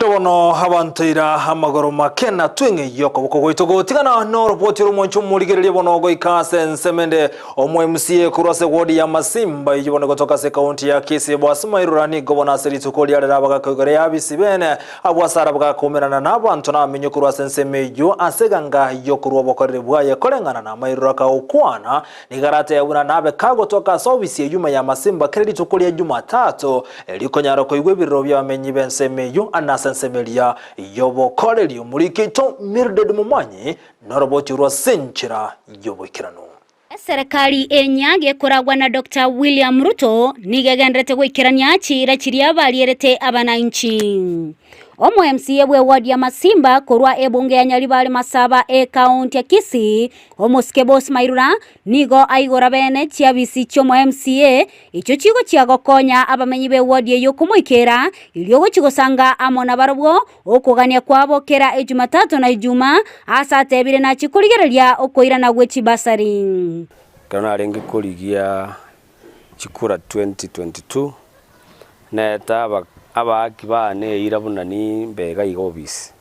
Tono habantuira hamagoro makena twinge yoko boko gotigana no report rumoncho muligerelie bono goikase nsemende omwe MCA kurase wodi ya Masimba yibone gotoka se county ya Kisii bwasuma irurani gobona seri tukoli ya rabaga kogere yabisibene abwasara baga komerana nabantu na minyo kurase nsemeyo aseganga yokurwa bokorere bwaye kolengana na mairuraka okwana nigarate yabuna nabe kago toka service yuma ya Masimba credit tukoli ya Jumatatu elikonyaro koigwe birro byamenyi bensemeyo anasa Semelia yobo koreli umurikito Mildred Mumanyi noroboti rwa senchira yobo ikirano. Serikali enyage kuragwa na Dr. William Ruto nigegendrete gwikirania chira chiria balierete abananchi. Omo MCA we ward ya Masimba kurwa ebunge ya Nyaribale Masaba county ya Kisii omo Skebos Mairura nigo aigora bene chiabisi chomo MCA icho chigo chiagokonya abamenyi be ward yo kumwikera iliogo chigosanga amona barabwo okugania kwabo kera Jumatatu na Ijuma asa tebire na chikurigereria okoira na gwechi basari kana arengi kurigia chikura 2022 na taba abakiba ne irabuna ni mbega igobisi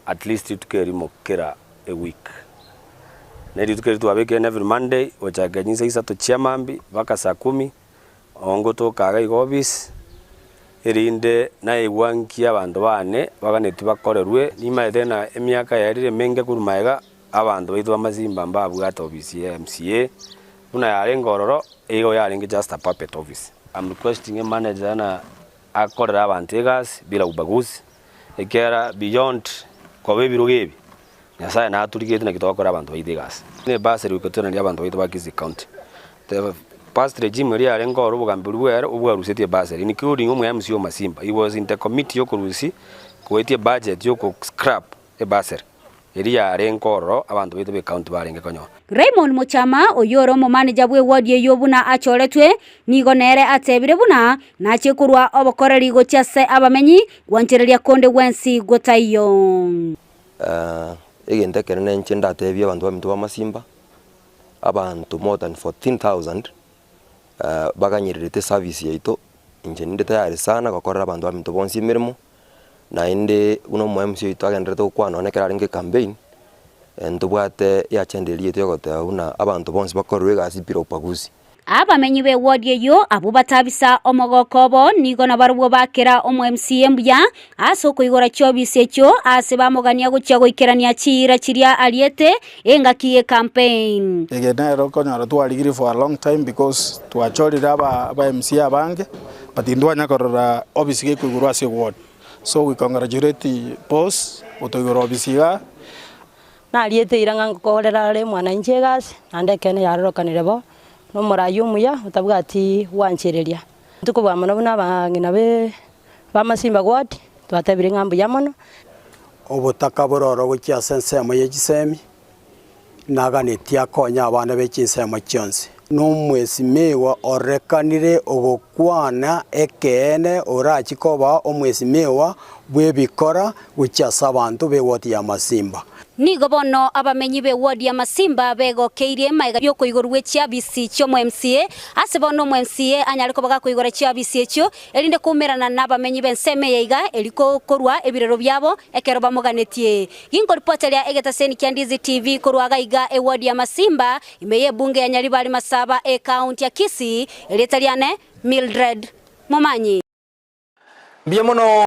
at least tukeri mokera a week ne tukeri tuabeke every Monday ochaganyisa isato chiamambi baka saa 10 ongo tokaga igobisi erinde na iwanki abantu bane baganeti bakorerwe nimaethena emiaka yarire menge kurumaega abantu baitwa Masimba mbabwata obisi ya MCA una yarengororo ego yarenge just a puppet office. I'm requesting a manager na akorera abantu egas bila ubaguzi ekera beyond kwa bebirugebi nyasaye na aturigete na kitokora abantu baidegas ne baseri ukotona ndi abantu baitwa Kisii County the past regime eri arengoro bugambirwe ubwarusetie baseri including umwe MCO Masimba. He was in the committee yokurusi kuetie budget yoko scrap e baseri eri arengoro abantu baitwa be county barenge konyo. Raymond Muchama oyoro mo manager bwe ward ye yobuna acholetwe nigo nere atebire buna na chikurwa obokoreri gochase abamenyi gwanchereria konde wensi gotayo egende kerene nchenda atebye abantu bamintu ba Masimba abantu more than 14,000 baganyirite service yaito injeninde tayari sana gokorera abantu bamintu bonsi mirimo na inde uno mu MCA ito agendete okwana onekera ringe campaign ndubwate yachendelie tyogote una abantu bonsi bakorwe gasi pira upaguzi abamenyi be ward yo abo batabisa omogokobo nigo na barubwo bakera omo MCA mbya asoko igora chobise cyo ase bamogania gucha goikerania chira chiria aliete engakie campaign egenero konyara twarigiri for a long time because twachorira aba MCA bange but indwanya korora obisi kwigurwa ase ward. So we congratulate boss otoigoro obisiga na aliete iranga ngokorera le mwana njegas andekene yarokanirebo no morayo ya utabwa ati wanchereria tukubwa mono n'abangina be ba Masimba ward twatabire ngambo yamono obutaka bororo gukia sensemo yegisemi naganeti akonya abana be kinsemo kyonse no mwesi mewa orekanire ogokwana ekene orachikoba omwesi mewa bwebikora gukia sabantu be ward ya Masimba nigo bono abamenyi be ward ya Masimba bego keirie maiga yoko igorwe chiabisi cyo mu MCA ase bono mu MCA anyariko baga kuigora chiabisi cyo elinde kumerana n'abamenyi benseme yeiga eliko korwa ebirero byabo ekero bamuganetie ingo reporter ya Egeta Seni Kyandizi TV korwaga iga e ward ya Masimba imeye bunge ya Nyaribale Masaba county ya Kisii elitaliane Mildred Mumanyi Biamono